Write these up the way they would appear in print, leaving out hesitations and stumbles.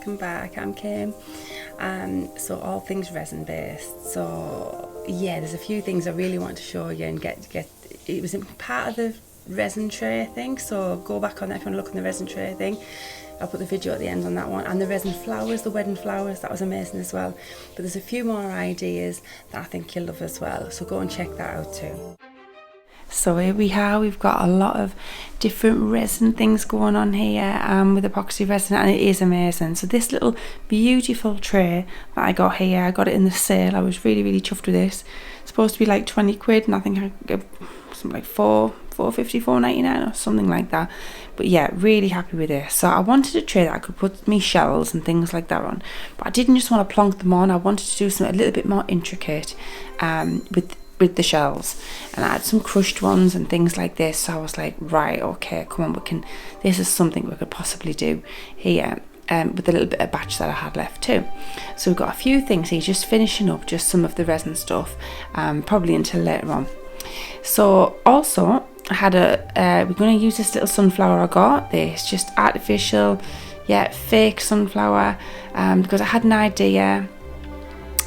welcome back. I'm Kim. So all things resin based. So yeah, there's a few things I really want to show you and get. It was part of the resin tray thing, so go back on that if you want to look on the resin tray thing. I'll put the video at the end on that one. And the resin flowers, the wedding flowers, that was amazing as well. But there's a few more ideas that I think you'll love as well, so go and check that out too. So here we are, we've got a lot of different resin things going on here with epoxy resin, and it is amazing. So this little beautiful tray that I got here, I got it in the sale. I was really chuffed with this. It's supposed to be like 20 quid, and I think I got something like $4.50, $4.99 or something like that. But yeah, really happy with this. So I wanted a tray that I could put me shells and things like that on, but I didn't just want to plonk them on. I wanted to do something a little bit more intricate with the shells, and I had some crushed ones and things like this. So I was like, right, okay, come on, this is something we could possibly do here with a little bit of batch that I had left too. So we've got a few things here, just finishing up just some of the resin stuff, probably until later on. So also I had we're going to use this little sunflower I got. This just artificial, yeah, fake sunflower, because I had an idea.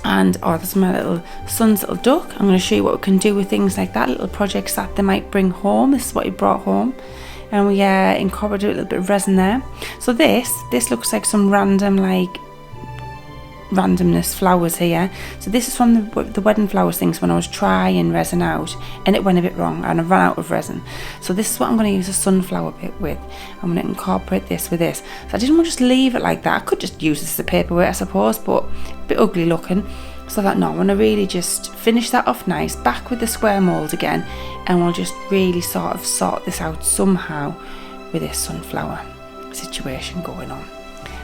And there's my little son's little duck. I'm going to show you what we can do with things like that, little projects that they might bring home. This is what he brought home, and we incorporated a little bit of resin there. So this looks like some randomness flowers here. So this is from the wedding flowers things when I was trying resin out, and it went a bit wrong and I ran out of resin. So this is what I'm going to use a sunflower bit with. I'm going to incorporate this with this. So I didn't want to just leave it like that. I could just use this as a paperweight, I suppose, but a bit ugly looking. So I thought, no, I want to really just finish that off nice, back with the square mould again, and we'll just really sort this out somehow with this sunflower situation going on.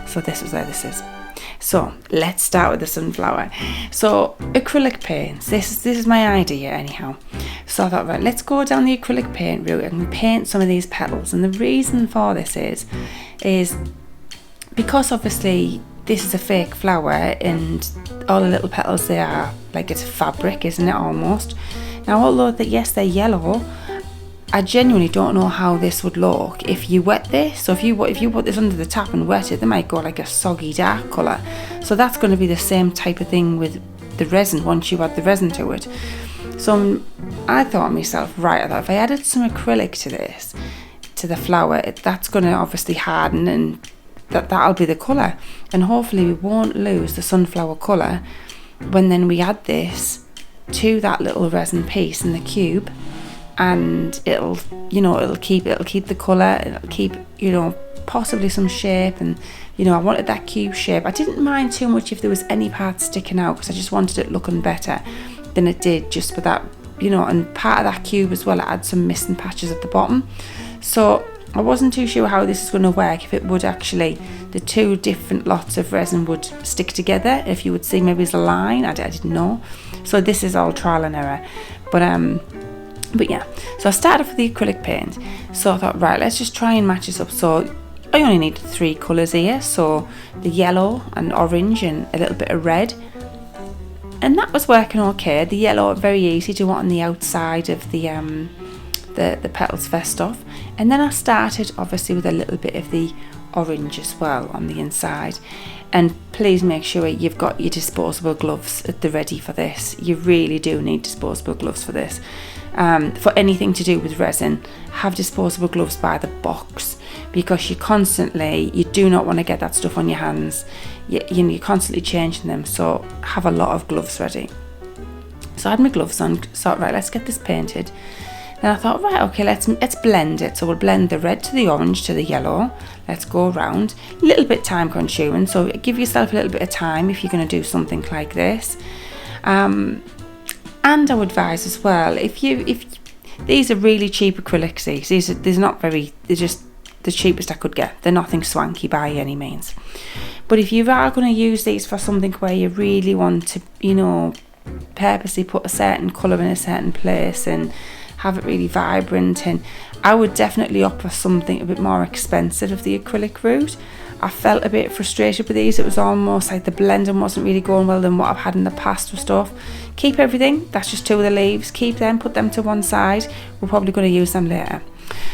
So this is where this is. So let's start with the sunflower. So acrylic paints, this is my idea anyhow. So I thought, right, let's go down the acrylic paint route and paint some of these petals. And the reason for this is because obviously this is a fake flower, and all the little petals, they are like, it's fabric, isn't it, almost. Now although yes, they're yellow, I genuinely don't know how this would look if you wet this. So if you put this under the tap and wet it, they might go like a soggy dark colour. So that's going to be the same type of thing with the resin once you add the resin to it. So I thought to myself, right, I thought if I added some acrylic to this, to the flower, that's going to obviously harden, and that'll be the colour. And hopefully we won't lose the sunflower colour when then we add this to that little resin piece in the cube. And it'll keep the colour, it'll keep, possibly some shape. And I wanted that cube shape. I didn't mind too much if there was any parts sticking out, because I just wanted it looking better than it did just with that, and part of that cube as well, I had some missing patches at the bottom. So I wasn't too sure how this is going to work, if it would actually, the two different lots of resin would stick together, if you would see maybe as a line. I didn't know. So this is all trial and error. But yeah, so I started off with the acrylic paint. So I thought, right, let's just try and match this up. So I only needed 3 colours here, so the yellow and orange and a little bit of red, and that was working okay. The yellow, very easy to want on the outside of the petals first off, and then I started obviously with a little bit of the orange as well on the inside. And please make sure you've got your disposable gloves at the ready for this. You really do need disposable gloves for this. For anything to do with resin, have disposable gloves by the box, because you do not want to get that stuff on your hands. You're constantly changing them, so have a lot of gloves ready. So I had my gloves on, so right, let's get this painted. Then I thought, right, okay, let's blend it. So we'll blend the red to the orange to the yellow. Let's go around. A little bit time consuming, so give yourself a little bit of time if you're going to do something like this. And I would advise as well, if these are really cheap acrylics, they're just the cheapest I could get. They're nothing swanky by any means. But if you are going to use these for something where you really want to, purposely put a certain colour in a certain place and have it really vibrant, and I would definitely opt for something a bit more expensive of the acrylic route. I felt a bit frustrated with these. It was almost like the blending wasn't really going well than what I've had in the past with stuff. Keep everything, that's just 2 of the leaves, keep them, put them to one side. We're probably going to use them later.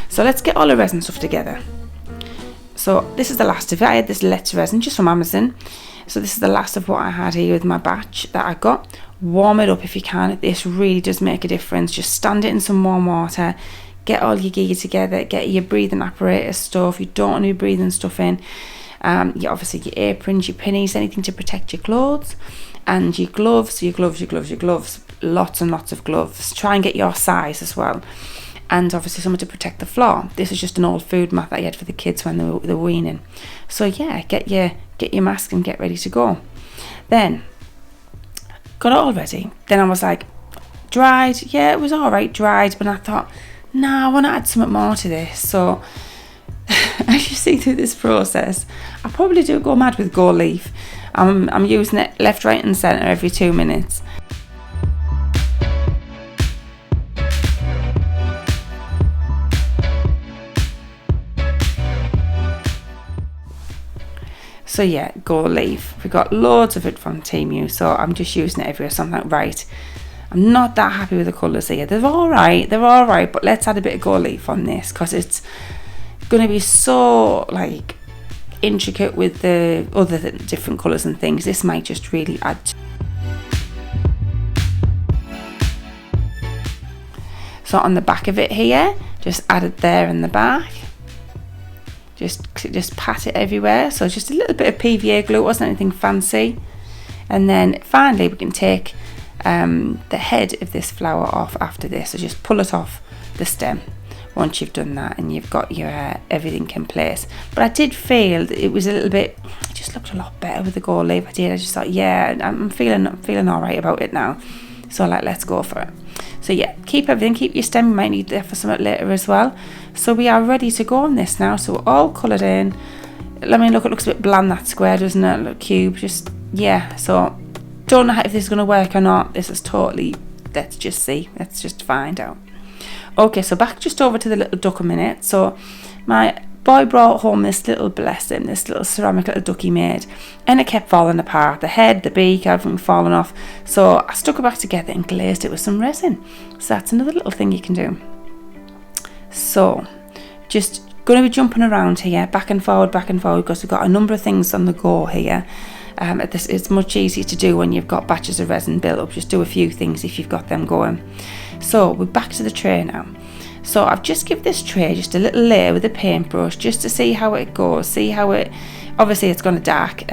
So let's get all the resin stuff together. So this is the last of it. I had this Let's Resin just from Amazon. So this is the last of what I had here with my batch that I got. Warm it up if you can. This really does make a difference. Just stand it in some warm water. Get all your gear together. Get your breathing apparatus stuff. You don't want to be breathing stuff in. Obviously your aprons, your pinnies, anything to protect your clothes. And your gloves. Lots and lots of gloves. Try and get your size as well. And obviously something to protect the floor. This is just an old food mat that I had for the kids when they were weaning. So yeah, get your mask and get ready to go. Then got it all ready. Then I was like, dried. Yeah, it was all right, dried. But I thought, nah, I want to add something more to this. So as you see through this process, I probably do go mad with gold leaf. I'm using it left, right, and centre every 2 minutes. So yeah, gold leaf. We got loads of it from Temu, so I'm just using it everywhere. So I'm like, right, I'm not that happy with the colours here. They're all right, but let's add a bit of gold leaf on this because it's going to be so like intricate with the other different colours and things. This might just really add. So on the back of it here, just add it there in the back. Just pat it everywhere. So just a little bit of PVA glue, it wasn't anything fancy. And then finally we can take the head of this flower off after this. So just pull it off the stem once you've done that and you've got your everything in place. But I did feel that it was a little bit, it just looked a lot better with the gold leaf. I just thought, yeah, I'm feeling all right about it now. So like, let's go for it. So yeah, keep everything, keep your stem, you might need that for something later as well. So we are ready to go on this now. So we're all coloured in. Let me look, it looks a bit bland, that square, doesn't it? Look, cube, just, yeah. So don't know if this is going to work or not. This is totally, let's just see. Let's just find out. Okay, so back just over to the little duck a minute. So my boy brought home this little, bless him, this little ceramic little duck he made, and it kept falling apart. The head, the beak, everything falling off. So I stuck it back together and glazed it with some resin. So that's another little thing you can do. So just going to be jumping around here, back and forward, because we've got a number of things on the go here. It's much easier to do when you've got batches of resin built up. Just do a few things if you've got them going. So we're back to the tray now. So I've just given this tray just a little layer with a paintbrush just to see how it goes, see how it, obviously it's got a dark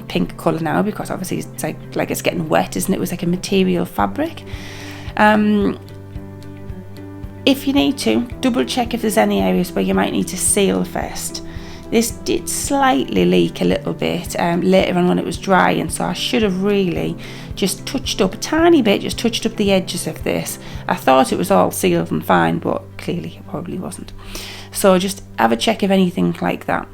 pink colour now because obviously it's like it's getting wet, isn't it? It was like a material fabric. If you need to, double check if there's any areas where you might need to seal first. This did slightly leak a little bit later on when it was drying, so I should have really just touched up a tiny bit, just touched up the edges of this. I thought it was all sealed and fine, but clearly it probably wasn't. So just have a check of anything like that.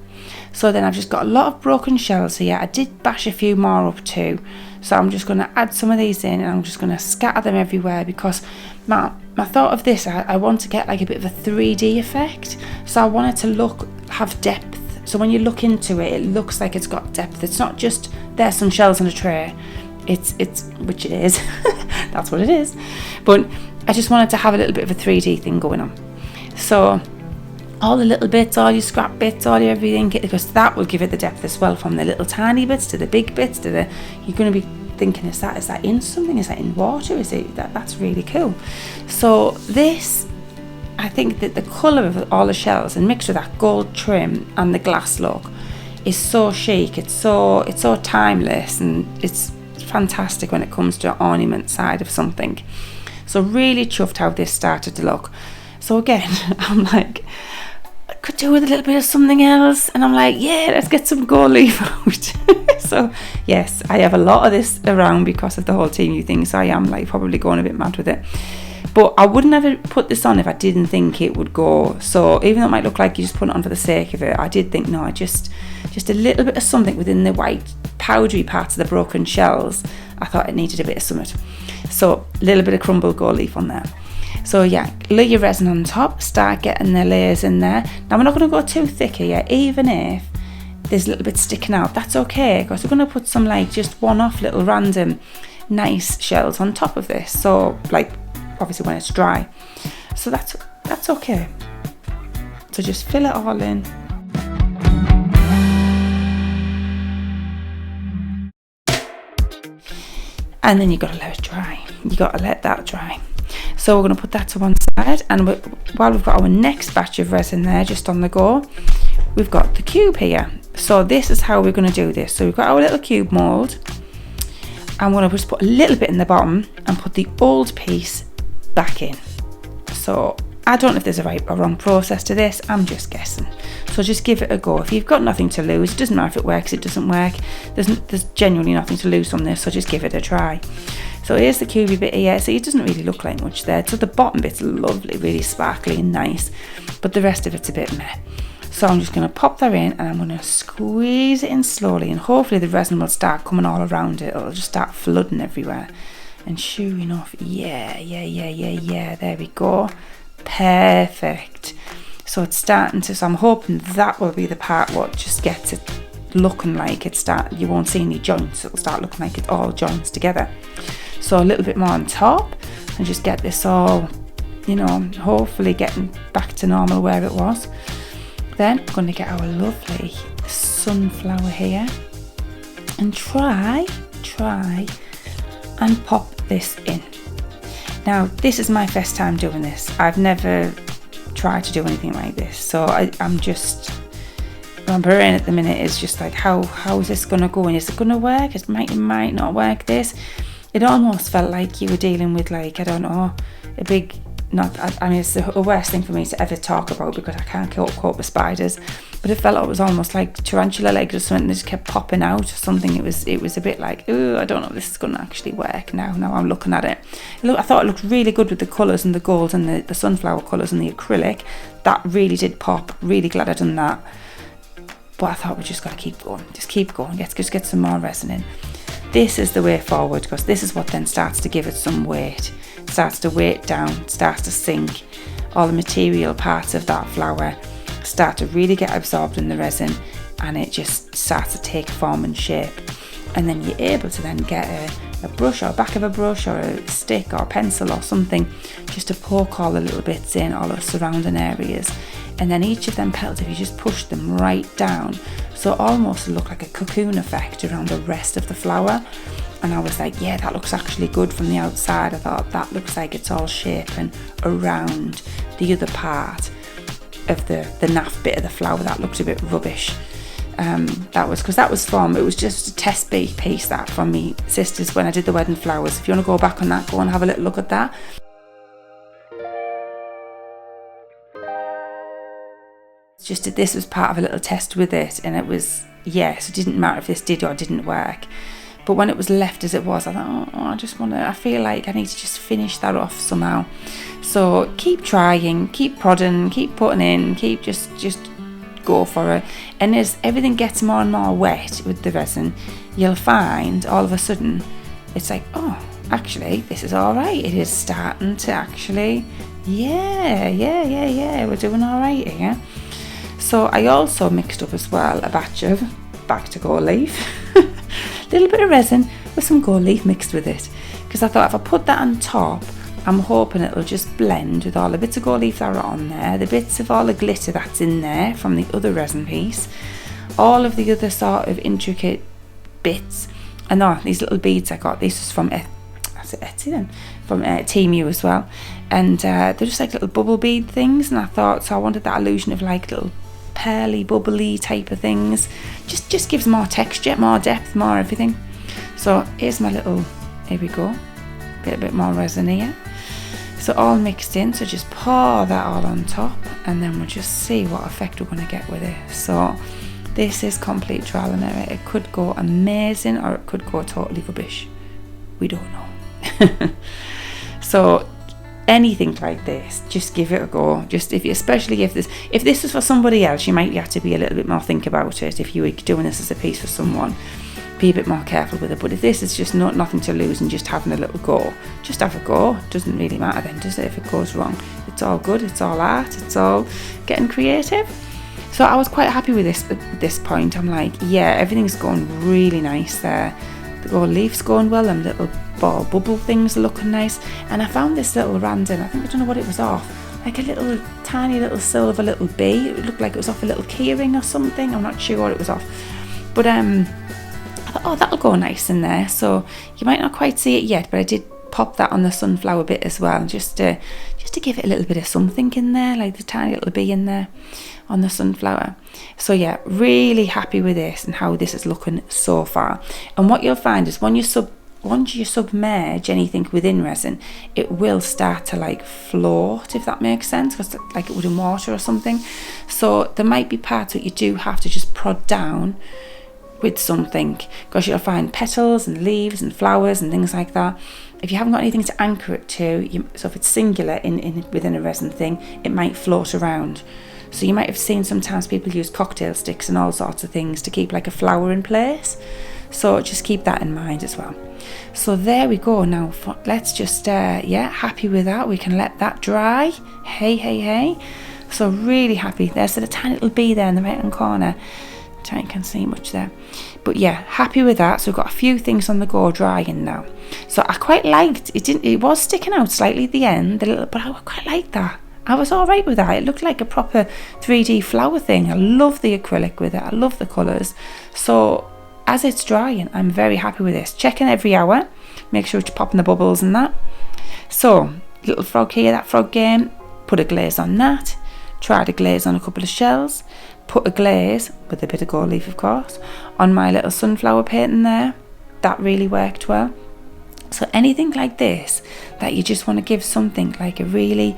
So then I've just got a lot of broken shells here. I did bash a few more up too. So I'm just going to add some of these in and I'm just going to scatter them everywhere because my thought of this, I want to get like a bit of a 3D effect. So I want it to have depth. So when you look into it, it looks like it's got depth. It's not just there's some shells on a tray. It's which it is. That's what it is. But I just wanted to have a little bit of a 3D thing going on. So all the little bits, all your scrap bits, all your everything, because that will give it the depth as well, from the little tiny bits to the big bits to the, you're going to be thinking, is that in something? Is that in water? Is it that's really cool. So this, I think that the colour of all the shells and mixed with that gold trim and the glass look is so chic. It's so timeless, and it's fantastic when it comes to the ornament side of something. So really chuffed how this started to look. So again, I'm like, I could do with a little bit of something else, and I'm like, yeah, let's get some gold leaf out. So yes, I have a lot of this around because of the whole Temu thing, so I am like probably going a bit mad with it. But I wouldn't have put this on if I didn't think it would go. So even though it might look like you just put it on for the sake of it, I did think, no, just a little bit of something within the white powdery parts of the broken shells. I thought it needed a bit of something. So a little bit of crumbled gold leaf on there. So yeah, lay your resin on top, start getting the layers in there. Now we're not going to go too thick here, even if there's a little bit sticking out. That's okay, because we're going to put some like just one-off little random nice shells on top of this. So like obviously when it's dry. So that's okay. So just fill it all in. and then you've got to let it dry. You got to let that dry. So we're going to put that to one side, and while we've got our next batch of resin there just on the go, we've got the cube here. So this is how we're going to do this. So we've got our little cube mould. I'm going to just put a little bit in the bottom and put the old piece back in. So I don't know if there's a right or wrong process to this, I'm just guessing. So just give it a go. If you've got nothing to lose, it doesn't matter if it works, it doesn't work. There's genuinely nothing to lose from this, so just give it a try. So here's the cubey bit here. So it doesn't really look like much there. So the bottom bit's lovely, really sparkly and nice, but the rest of it's a bit meh. So I'm just going to pop that in, and I'm going to squeeze it in slowly, and hopefully the resin will start coming all around it. It'll just start flooding everywhere. And sure enough, yeah, there we go. Perfect. So it's starting to, so I'm hoping that will be the part what just gets it looking like you won't see any joints. It'll start looking like it all joins together. So a little bit more on top, and just get this all, you know, hopefully getting back to normal where it was. Then I'm going to get our lovely sunflower here and try and pop this in. Now this is my first time doing this. I've never tried to do anything like this, so I'm my brain at the minute is just like, how is this going to go, and is it going to work? It might not work. This, it almost felt like you were dealing with, like, I don't know, a big, I mean, it's the worst thing for me to ever talk about because I can't cope with spiders, but it felt like it was almost like tarantula legs or something that just kept popping out or something. It was a bit like, oh, I don't know if this is going to actually work now I'm looking at it. I thought it looked really good with the colours and the gold and the sunflower colours and the acrylic. That really did pop. Really glad I'd done that. But I thought we just got to keep going. Just keep going. Just get some more resin in. This is the way forward, because this is what then starts to give it some weight. It starts to weight down, starts to sink. All the material parts of that flower start to really get absorbed in the resin, and it just starts to take form and shape. And then you're able to then get a brush, or back of a brush, or a stick or a pencil or something, just to poke all the little bits in, all the surrounding areas. And then each of them petals, if you just push them right down, so it almost look like a cocoon effect around the rest of the flower. And I was like, yeah, that looks actually good from the outside. I thought that looks like it's all shaping around the other part of the naff bit of the flower that looked a bit rubbish. That was just a test piece that from me sisters when I did the wedding flowers. If you want to go back on that, go and have a little look at that. This was part of a little test with it, and it was, yes, it didn't matter if this did or didn't work. But when it was left as it was, I thought, I feel like I need to just finish that off somehow. So keep trying, keep prodding, keep putting in, keep just go for it. And as everything gets more and more wet with the resin, you'll find all of a sudden it's like, oh, actually this is all right. It is starting to actually, yeah, we're doing all right here. So I also mixed up as well a batch of back to gold leaf, little bit of resin with some gold leaf mixed with it, because I thought if I put that on top, I'm hoping it'll just blend with all the bits of gold leaf that are on there, the bits of all the glitter that's in there from the other resin piece, all of the other sort of intricate bits. And these little beads I got, this was from Etsy then, from Temu as well, and they're just like little bubble bead things, and I wanted that illusion of like little pearly bubbly type of things. Just gives more texture, more depth, more everything. So here's my little, here we go, a bit more resin here, so all mixed in. So just pour that all on top, and then we'll just see what effect we're going to get with it. So this is complete trial and error. It could go amazing or it could go totally rubbish, we don't know. So anything like this, just give it a go. Especially if this was for somebody else, you might have to be a little bit more think about it. If you were doing this as a piece for someone, be a bit more careful with it. But if this is just nothing to lose and just having a little go, just have a go. It doesn't really matter then, does it, if it goes wrong? It's all good, it's all art, it's all getting creative. So I was quite happy with this at this point. I'm like, yeah, everything's going really nice there. The gold leaf's going well, them little ball bubble things are looking nice. And I found this little random, I don't know what it was off, like a little tiny little silver little bee. It looked like it was off a little keyring or something. I'm not sure what it was off, but I thought thought, oh, that'll go nice in there. So you might not quite see it yet, but I did pop that on the sunflower bit as well, just to give it a little bit of something in there, like the tiny little bee in there on the sunflower. So yeah, really happy with this and how this is looking so far. And what you'll find is once you submerge anything within resin, it will start to like float, if that makes sense, because like it would in water or something. So there might be parts that you do have to just prod down with something, because you'll find petals and leaves and flowers and things like that. If you haven't got anything to anchor it to, so if it's singular within a resin thing, it might float around. So you might have seen sometimes people use cocktail sticks and all sorts of things to keep like a flower in place. So just keep that in mind as well. So there we go. Now let's just yeah, happy with that. We can let that dry. Hey. So really happy. There's a tiny little bee there in the right hand corner. I can't see much there, but yeah, happy with that. So we've got a few things on the go drying now. So I quite liked it. It was sticking out slightly at the end, but I quite liked that. I was all right with that. It looked like a proper 3D flower thing. I love the acrylic with it. I love the colours. So as it's drying, I'm very happy with this. Checking every hour, make sure it's popping the bubbles and that. So little frog here, that frog game, put a glaze on that. Tried a glaze on a couple of shells. Put a glaze, with a bit of gold leaf of course, on my little sunflower painting there. That really worked well. So anything like this, that you just want to give something like a really,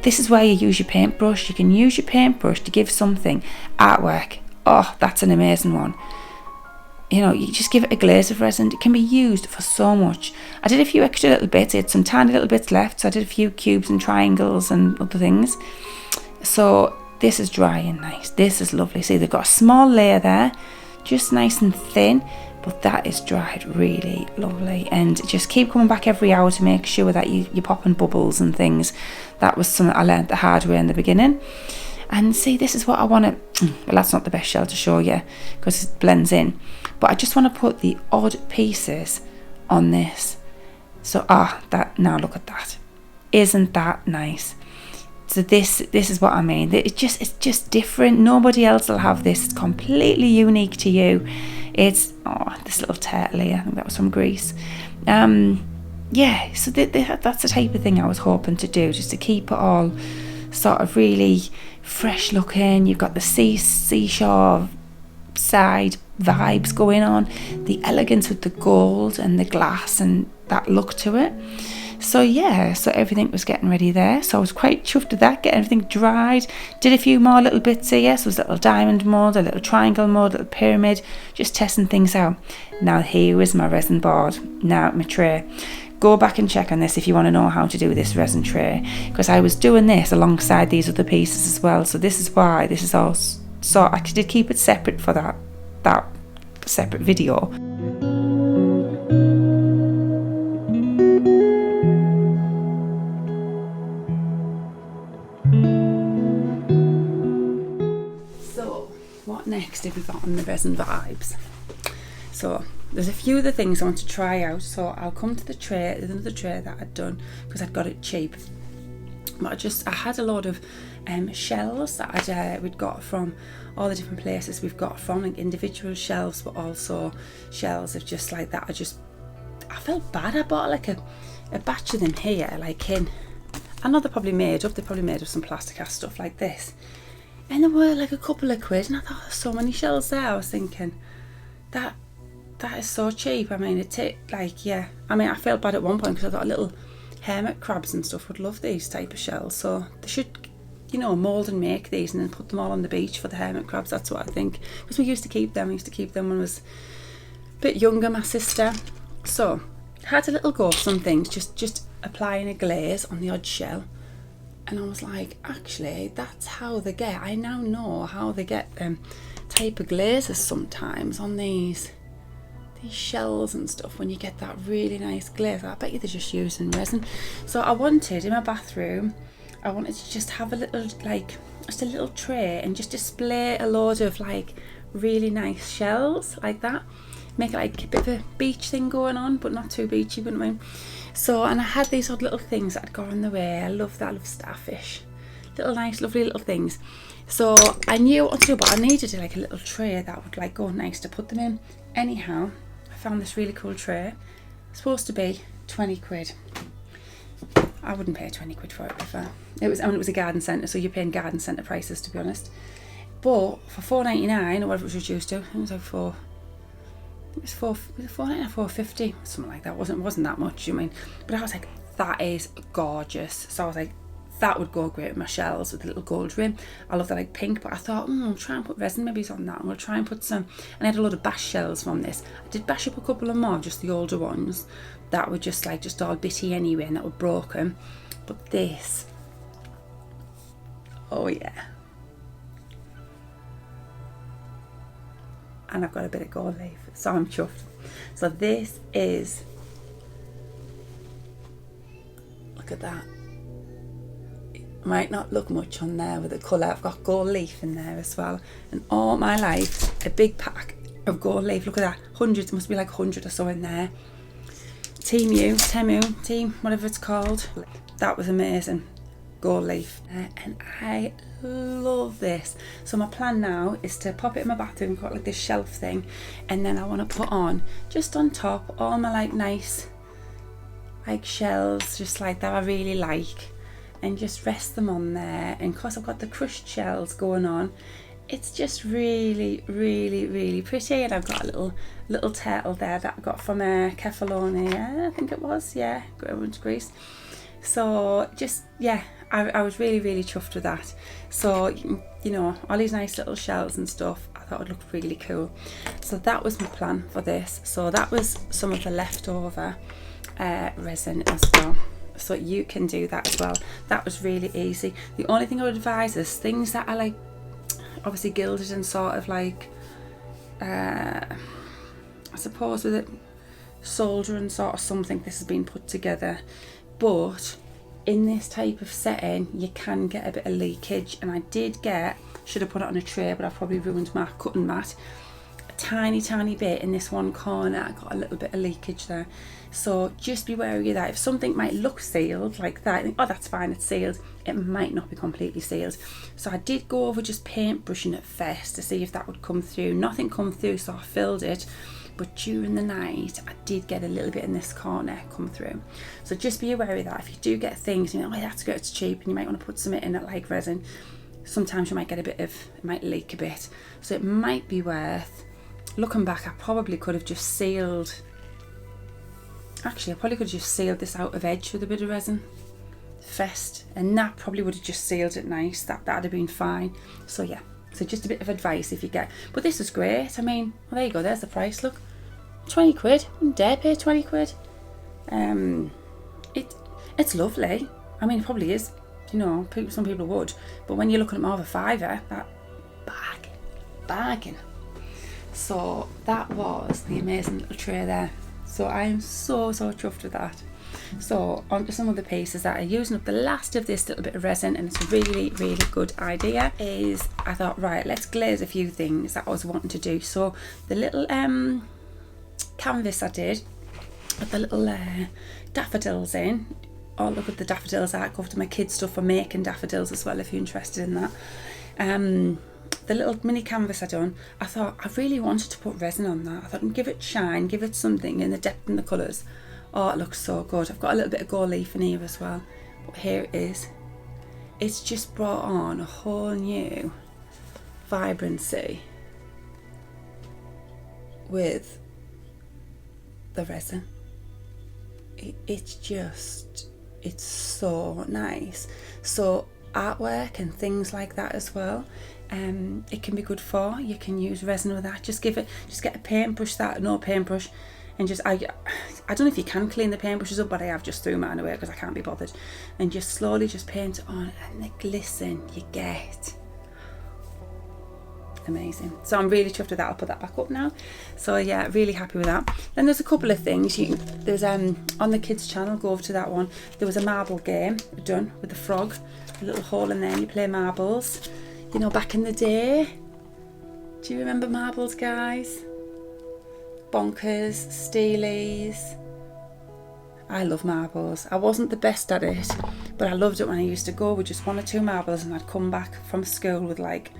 this is where you use your paintbrush. You can use your paintbrush to give something artwork. Oh, that's an amazing one. You know, you just give it a glaze of resin. It can be used for so much. I did a few extra little bits. I had some tiny little bits left, so I did a few cubes and triangles and other things. So this is drying nice. This is lovely. See, they've got a small layer there, just nice and thin, but that is dried really lovely. And just keep coming back every hour to make sure that you're popping bubbles and things. That was something I learned the hard way in the beginning. And see, this is what I want to, well, that's not the best shell to show you because it blends in, but I just want to put the odd pieces on this. So now look at that. Isn't that nice? So this is what I mean. It's just different. Nobody else will have this. It's completely unique to you. It's this little turtle here. I think that was from Greece. Yeah. So that's the type of thing I was hoping to do, just to keep it all sort of really fresh looking. You've got the seashore side vibes going on, the elegance with the gold and the glass and that look to it. So yeah, so everything was getting ready there. So I was quite chuffed with that, getting everything dried. Did a few more little bits here. So it was a little diamond mould, a little triangle mould, a little pyramid, just testing things out. Now here is my resin board. Now my tray. Go back and check on this if you want to know how to do this resin tray, because I was doing this alongside these other pieces as well. So this is why this is all. So I did keep it separate for that separate video. What next have we got on the resin vibes? So there's a few other things I want to try out. So I'll come to the tray, there's another tray that I'd done because I'd got it cheap. But I had a lot of shells that we'd got from all the different places we've got from, like individual shelves, but also shells of just like that. I felt bad. I bought like a batch of them here, like I know they're probably made of some plastic ass stuff like this. And there were like a couple of quid, and I thought, there's so many shells there. I was thinking, that is so cheap. I mean, yeah. I mean, I felt bad at one point because I thought little hermit crabs and stuff would love these type of shells. So they should, you know, mould and make these and then put them all on the beach for the hermit crabs. That's what I think. Because we used to keep them. When I was a bit younger, my sister. So I had a little go of some things, just applying a glaze on the odd shell. And I was like, actually, that's how they get. I now know how they get type of glazes sometimes on these shells and stuff. When you get that really nice glaze, I bet you they're just using resin. So I wanted in my bathroom, I wanted to just have a little just a little tray and just display a load of like really nice shells like that. Make it like a bit of a beach thing going on, but not too beachy, wouldn't mind. So, and I had these odd little things that had gone in the way. I love that. I love starfish. Little nice, lovely little things. So I knew what to do, but I needed like a little tray that would like go nice to put them in. Anyhow, found this really cool tray. It's supposed to be 20 quid. I wouldn't pay 20 quid for it before. It was a garden centre, so you're paying garden centre prices, to be honest. But for $4.99 or whatever it was reduced to, it was like $4.99, $4.50, something like that. It wasn't that much, you mean? But I was like, that is gorgeous. So I was like, that would go great with my shells with a little gold rim. I love that like pink, but I thought, I'll try and put resin maybe on that. I'm gonna try and put some, and I had a lot of bash shells from this. I did bash up a couple of more, just the older ones that were just all bitty anyway and that were broken. But this, oh yeah. And I've got a bit of gold leaf, so I'm chuffed. So this is, look at that. It might not look much on there with the colour. I've got gold leaf in there as well. And all my life, a big pack of gold leaf. Look at that, hundreds, must be like 100 or so in there. Temu, whatever it's called. That was amazing. Gold leaf. And I love this. So my plan now is to pop it in my bathroom, got like this shelf thing, and then I want to put on, just on top, all my like nice like shells, just like that I really like, and just rest them on there. And because I've got the crushed shells going on, it's just really, really, really pretty. And I've got a little turtle there that I got from Kefaloni, I think it was, yeah, went to Greece. So just, yeah, I was really, really chuffed with that. So, you know, all these nice little shells and stuff, I thought would look really cool. So that was my plan for this. So that was some of the leftover resin as well. So you can do that as well. That was really easy. The only thing I would advise is things that are like, obviously gilded and sort of like, I suppose with it, soldering sort of something, this has been put together. But in this type of setting, you can get a bit of leakage, and I did get, should have put it on a tray, but I probably ruined my cutting mat, a tiny bit in this one corner. I got a little bit of leakage there. So just be wary of that. If something might look sealed like that, think, oh, that's fine, it's sealed, it might not be completely sealed. So I did go over just paintbrushing it first to see if that would come through. Nothing come through, so I filled it. But during the night, I did get a little bit in this corner come through. So just be aware of that. If you do get things, you know, oh, that's good, it's cheap, and you might want to put something in it like resin, sometimes you might get a bit of, it might leak a bit. So it might be worth, looking back, I probably could have just sealed, actually I probably could have just sealed this out of edge with a bit of resin first, and that probably would have just sealed it nice. That'd have been fine. So yeah. So just a bit of advice if you get, but this is great. I mean, well, there you go, there's the price, look, 20 quid, I wouldn't dare pay 20 quid. It's lovely. I mean, it probably is, you know, some people would, but when you're looking at more of a fiver, that bargain. So that was the amazing little tray there. So I am so chuffed with that. So on to some of the pieces that are using up the last of this little bit of resin, and it's a really, really good idea. Is I thought, right, let's glaze a few things that I was wanting to do. So the little canvas I did with the little daffodils in. Oh, look at the daffodils I go to my kids stuff for making daffodils as well if you're interested in that. The little mini canvas I done, I thought I really wanted to put resin on that. I thought, give it shine, give it something in the depth and the colours. Oh, it looks so good. I've got a little bit of gold leaf in here as well. But here it is. It's just brought on a whole new vibrancy with the resin. It's so nice. So artwork and things like that as well. It can be good for. You can use resin with that. Just get a paintbrush, no paintbrush. And just, I don't know if you can clean the paintbrushes up, but I have just threw mine away because I can't be bothered. And just slowly just paint it on, and the glisten you get. Amazing. So I'm really chuffed with that. I'll put that back up now. So yeah, really happy with that. Then there's a couple of things. There's on the kids channel, go over to that one. There was a marble game done with the frog, a little hole in there, and you play marbles. You know, back in the day. Do you remember marbles, guys? Bonkers, steelies. I love marbles. I wasn't the best at it, but I loved it when I used to go with just 1 or 2 marbles, and I'd come back from school with like,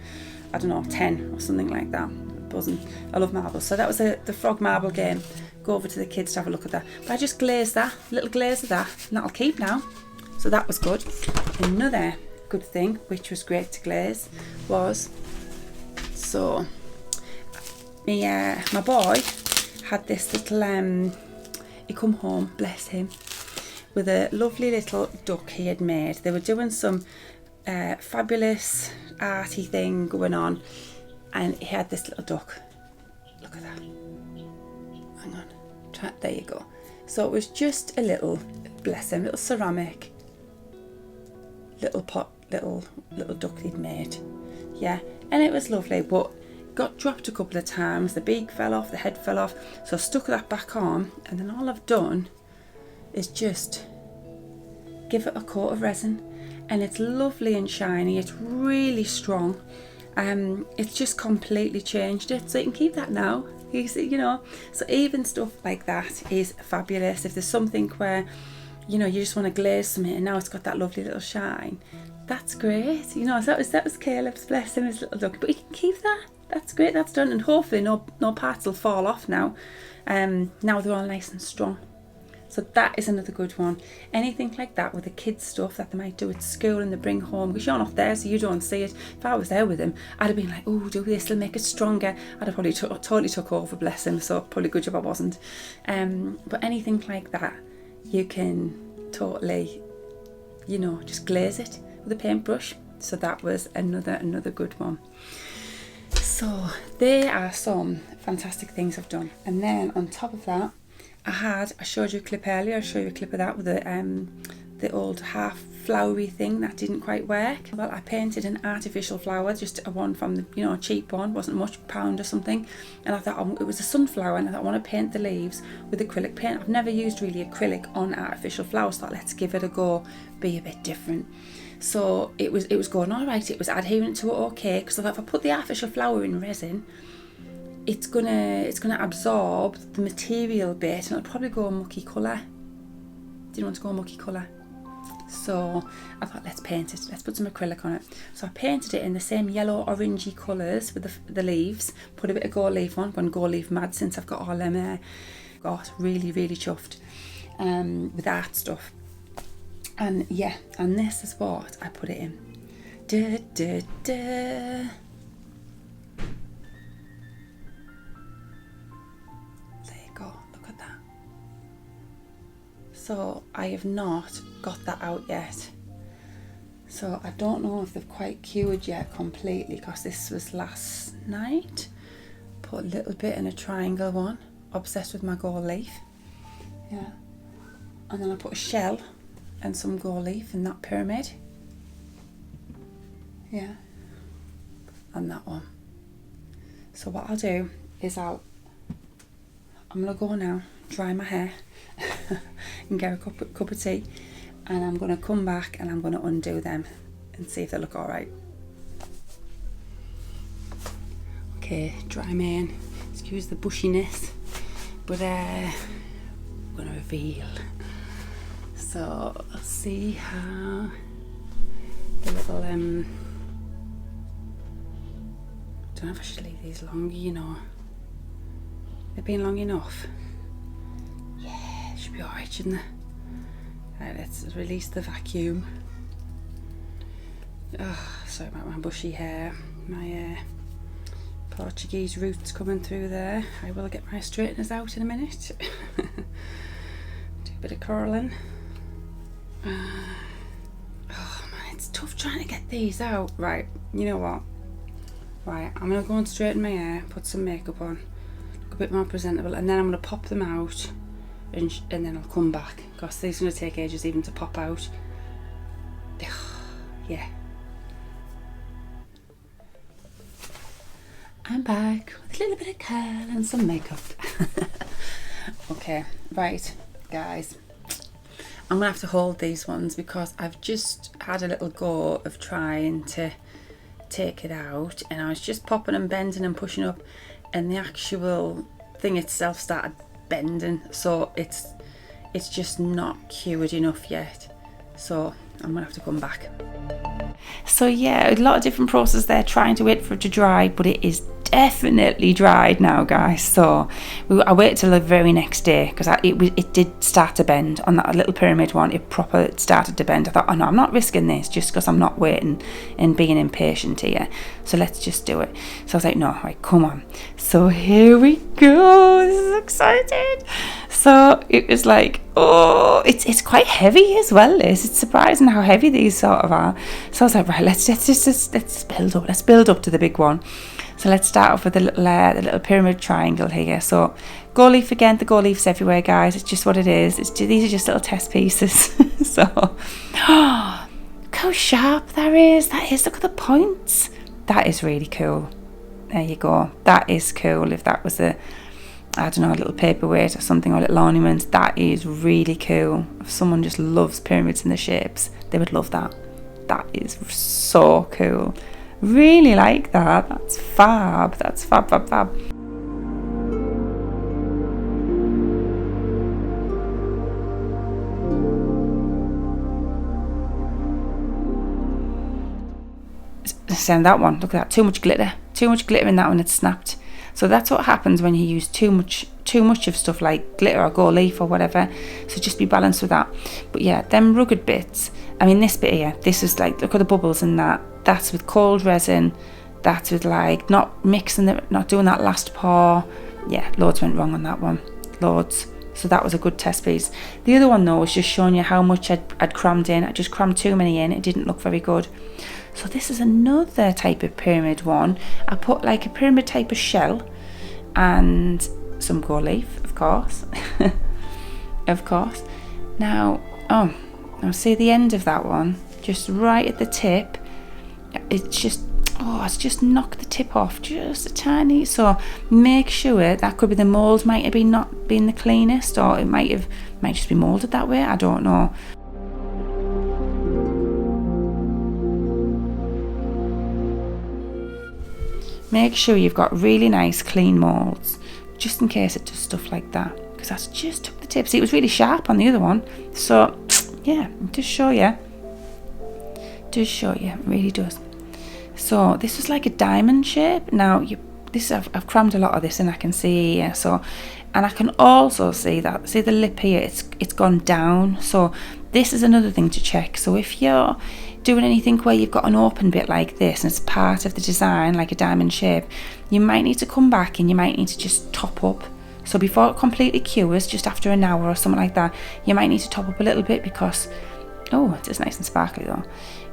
I don't know, 10 or something like that. Buzzing. I love marbles. So that was the frog marble game. go over to the kids to have a look at that. But I just glazed that, a little glaze of that, and that'll keep now. So that was good. Another good thing, which was great to glaze, was, so my boy had this little, he come home, bless him, with a lovely little duck he had made. They were doing some fabulous arty thing going on, and he had this little duck. Look at that. Hang on. There you go. So it was just a little, bless him, little ceramic, little pot, little duck he'd made. Yeah, and it was lovely, but got dropped a couple of times. The beak fell off, the head fell off, so I stuck that back on, and then all I've done is just give it a coat of resin, and it's lovely and shiny. It's really strong. It's just completely changed it, so you can keep that now. You know, so even stuff like that is fabulous. If there's something where, you know, you just want to glaze something and now it's got that lovely little shine, that's great. You know, so that was Caleb's, bless him, his little duck, but you can keep that. That's great, that's done, and hopefully no parts will fall off now. Now they're all nice and strong. So that is another good one. Anything like that with the kids' stuff that they might do at school and they bring home, because you're not there so you don't see it. If I was there with them, I'd have been like, oh, do this, it'll make it stronger. I'd have probably totally took over, bless him, so probably good job I wasn't. But anything like that, you can totally, you know, just glaze it with a paintbrush. So that was another good one. So there are some fantastic things I've done. And then on top of that, I showed you a clip earlier. I'll show you a clip of that with the old half flowery thing that didn't quite work. Well, I painted an artificial flower, just a one from the, you know, a cheap one, wasn't much, £1 or something. And I thought, it was a sunflower, and I thought, I want to paint the leaves with acrylic paint. I've never used really acrylic on artificial flowers, so I thought, let's give it a go, be a bit different. So it was going all right. It was adhering to it okay, because I thought if I put the artificial flower in resin, it's gonna absorb the material bit, and it'll probably go a mucky colour. Didn't want to go a mucky colour, so I thought, let's paint it. Let's put some acrylic on it. So I painted it in the same yellow orangey colours with the leaves. Put a bit of gold leaf on. Gone gold leaf mad since I've got all them. Got really chuffed with art stuff. And yeah, and this is what I put it in. Da, da, da. So I have not got that out yet. So I don't know if they've quite cured yet completely, because this was last night. Put a little bit in a triangle one. Obsessed with my gold leaf. Yeah. And then I put a shell and some gold leaf in that pyramid. Yeah. And that one. So what I'll do is I'm going to go now, dry my hair. And get a cup of tea, and I'm going to come back and I'm going to undo them and see if they look alright. Okay, dry mane, excuse the bushiness, but I'm going to reveal. So I'll see how the little don't know if I should leave these long, you know. They've been long enough. Should be alright, shouldn't they? Right, let's release the vacuum. Oh, sorry about my bushy hair. My Portuguese roots coming through there. I will get my straighteners out in a minute. Do a bit of curling. Oh man, it's tough trying to get these out. Right, you know what? Right, I'm going to go and straighten my hair, put some makeup on, look a bit more presentable, and then I'm going to pop them out. And then I'll come back, because these are going to take ages even to pop out. Yeah. I'm back with a little bit of curl and some makeup. Okay, right, guys. I'm going to have to hold these ones because I've just had a little go of trying to take it out, and I was just popping and bending and pushing up, and the actual thing itself started bending, so it's just not cured enough yet, so I'm gonna have to come back. So yeah, a lot of different process there, trying to wait for it to dry, but it is definitely dried now, guys. So I waited till the very next day, because it did start to bend on that little pyramid one. It proper started to bend. I thought, oh no, I'm not risking this just because I'm not waiting and being impatient here, so let's just do it. So I was like, no, right, come on. So here we go. This is exciting. So it was like, oh, it's quite heavy as well, Liz. It's surprising how heavy these sort of are. So I was like, right, let's build up. Let's build up to the big one. So let's start off with the little pyramid triangle here. So gold leaf again. The gold leaf's everywhere, guys. It's just what it is. These are just little test pieces. So, oh, look how sharp that is. That is. Look at the points. That is really cool. There you go. That is cool. If that was I don't know, a little paperweight or something, or a little ornament, that is really cool. If someone just loves pyramids and the shapes, they would love that. That is so cool. Really like that. That's fab. That's fab, fab, fab. Send that one. Look at that. Too much glitter. Too much glitter in that one. It's snapped. So that's what happens when you use too much of stuff like glitter or gold leaf or whatever. So just be balanced with that. But yeah, them rugged bits. I mean, this bit here, this is like, look at the bubbles in that. That's with cold resin. That's with like not mixing it, not doing that last pour. Yeah, loads went wrong on that one. Loads. So that was a good test piece. The other one though was just showing you how much I'd crammed in. I just crammed too many in. It didn't look very good. So this is another type of pyramid one. I put like a pyramid type of shell and some gold leaf, of course. Of course. Now see the end of that one, just right at the tip. It's just knocked the tip off just a tiny. So make sure, that could be the mould might have been not been the cleanest, or it might just be moulded that way. I don't know. Make sure you've got really nice clean moulds, just in case it does stuff like that, because that's just took the tip. See, it was really sharp on the other one. So yeah, it does show you. It really does. So this is like a diamond shape. Now I've crammed a lot of this in, I can see here. So, and I can also see that, see the lip here, it's gone down. So this is another thing to check. So if you're doing anything where you've got an open bit like this and it's part of the design, like a diamond shape, you might need to come back and you might need to just top up. So before it completely cures, just after an hour or something like that, you might need to top up a little bit, because it is nice and sparkly though.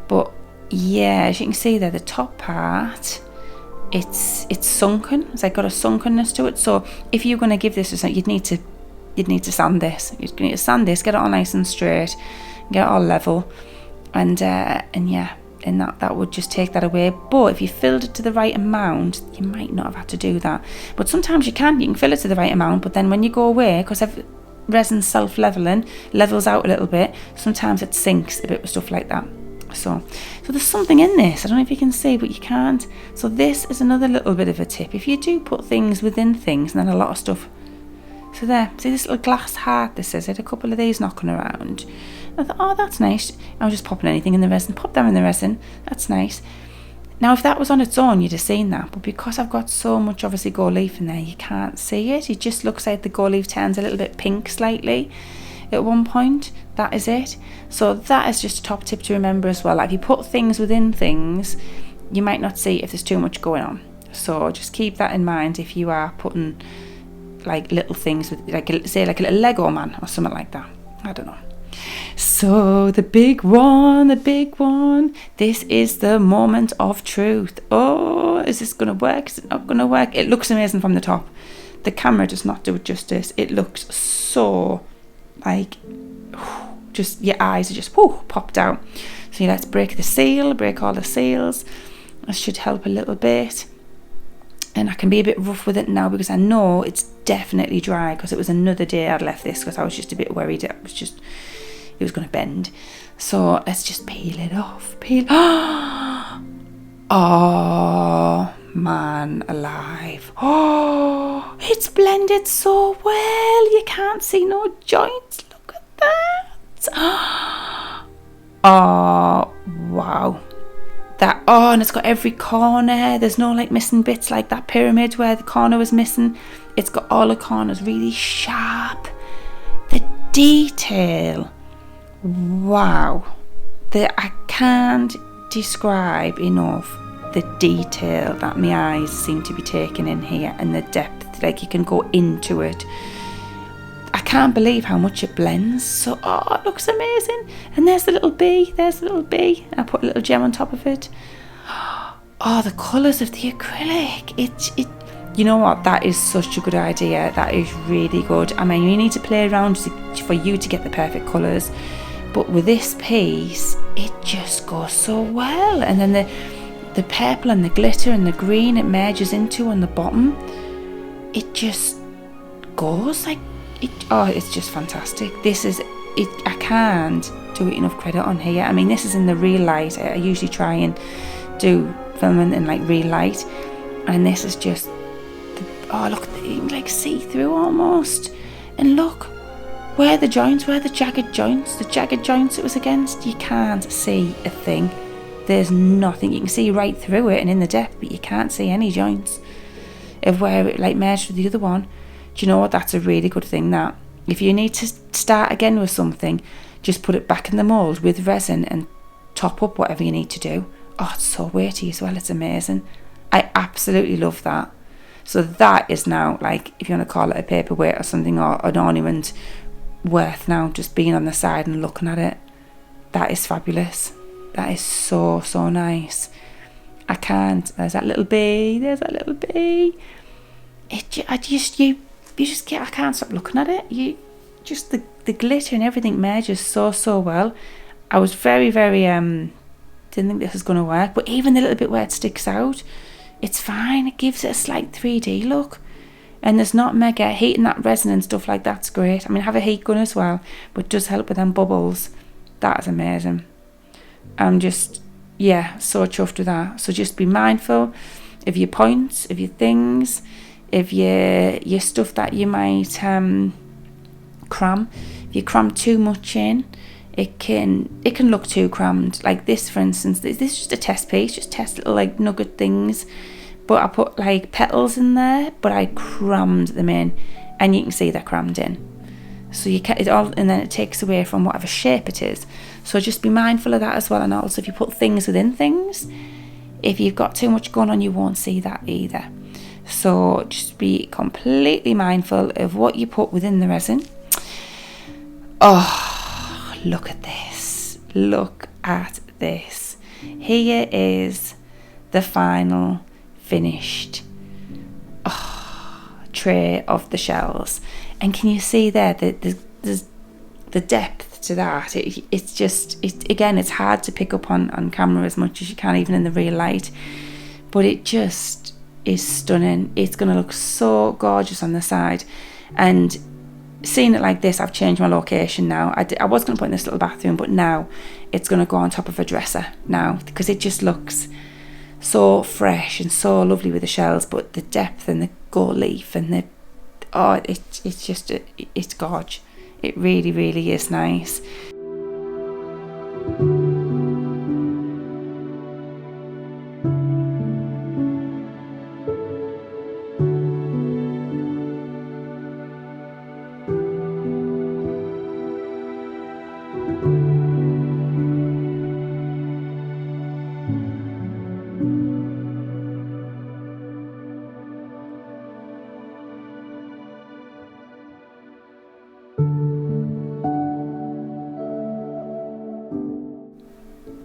But yeah, as you can see there, the top part, it's sunken. It's like got a sunkenness to it. So if you're going to give this, you'd need to sand this. You'd need to sand this, get it all nice and straight, get it all level, and yeah, and that would just take that away. But if you filled it to the right amount, you might not have had to do that. But sometimes you can fill it to the right amount, but then when you go away, because resin self-leveling, levels out a little bit, sometimes it sinks a bit with stuff like that. So there's something in this. I don't know if you can see, but you can't. So this is another little bit of a tip. If you do put things within things, and then a lot of stuff. So there, see this little glass heart, this is it, a couple of these knocking around. I thought, oh, that's nice. I was just popping anything in the resin. Pop them in the resin. That's nice. Now, if that was on its own, you'd have seen that. But because I've got so much, obviously, gold leaf in there, you can't see it. It just looks like the gold leaf turns a little bit pink slightly at one point. That is it. So that is just a top tip to remember as well. Like, if you put things within things, you might not see if there's too much going on. So just keep that in mind if you are putting like little things with, like, say, like a little Lego man or something like that. I don't know. So the big one, this is the moment of truth. Oh, is this gonna work? Is it not gonna work? It looks amazing from the top. The camera does not do it justice. It looks so like, just your eyes are just popped out. So let's break the seal, break all the seals. That should help a little bit. And I can be a bit rough with it now because I know it's definitely dry, because it was another day I'd left this because I was just a bit worried it was going to bend. So let's just peel it off. Oh man alive. Oh, it's blended so well. You can't see no joints. Look at that. Oh wow. that, oh, and it's got every corner. There's no like missing bits like that pyramid where the corner was missing. It's got all the corners really sharp. The detail, wow. I can't describe enough the detail that my eyes seem to be taking in here, and the depth, like you can go into it. I can't believe how much it blends. So, oh, it looks amazing. And there's the little bee. There's the little bee. I put a little gem on top of it. Oh, the colours of the acrylic. You know what? That is such a good idea. That is really good. I mean, you need to play around for you to get the perfect colours. But with this piece, it just goes so well. And then the purple and the glitter and the green it merges into on the bottom. It just goes like, it's just fantastic. This is it. I can't do it enough credit on here. I mean, this is in the real light. I usually try and do filming in like real light, and this is just look, you can like see through almost. And look where the jagged joints it was against. You can't see a thing. There's nothing. You can see right through it and in the depth, but you can't see any joints of where it like merged with the other one. Do you know what? That's a really good thing. That if you need to start again with something, just put it back in the mould with resin and top up whatever you need to do. Oh, it's so weighty as well. It's amazing. I absolutely love that. So that is now, like, if you want to call it a paperweight or something, or an ornament, worth now just being on the side and looking at it. That is fabulous. That is so nice. I can't. There's that little bee. I can't stop looking at it. The glitter and everything merges so well. I was very didn't think this was going to work, but even the little bit where it sticks out, it's fine. It gives it a slight 3D look, and there's not mega heat in that resin and stuff like that's great. I mean, I have a heat gun as well, but it does help with them bubbles. That is amazing. I'm just so chuffed with that. So just be mindful of your points, of your things, if your stuff that you might cram. If you cram too much in, it can look too crammed. Like this, for instance, this is just a test piece, just test little like nugget things. But I put like petals in there, but I crammed them in, and you can see they're crammed in. So you can and then it takes away from whatever shape it is. So just be mindful of that as well. And also, if you put things within things, if you've got too much going on, you won't see that either. So just be completely mindful of what you put within the resin. Oh, look at this. Look at this. Here is the final finished tray of the shells. And can you see there there's the depth to that? It's hard to pick up on camera as much as you can, even in the real light. But it just is stunning. It's going to look so gorgeous on the side. And seeing it like this, I've changed my location now. I was going to put in this little bathroom, but now it's going to go on top of a dresser now, because it just looks so fresh and so lovely with the shells. But the depth and the gold leaf and it's gorge. It really is nice.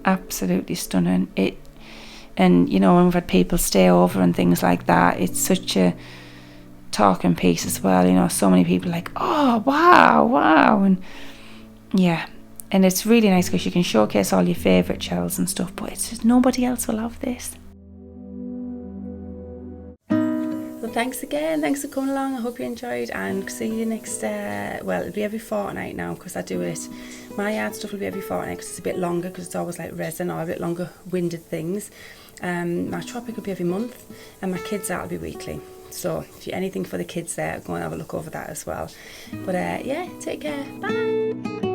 Absolutely stunning. And you know, when we've had people stay over and things like that, it's such a talking piece as well. You know, so many people are like, oh wow, and yeah, and it's really nice because you can showcase all your favourite shells and stuff, but it's just nobody else will have this. Well, thanks again. Thanks for coming along. I hope you enjoyed, and see you next, well, it'll be every fortnight now, because I do it. My art stuff will be every fortnight because it's a bit longer, because it's always like resin or a bit longer winded things. My tropic will be every month, and my kids art will be weekly. So if you anything for the kids there, go and have a look over that as well. But yeah, take care. Bye.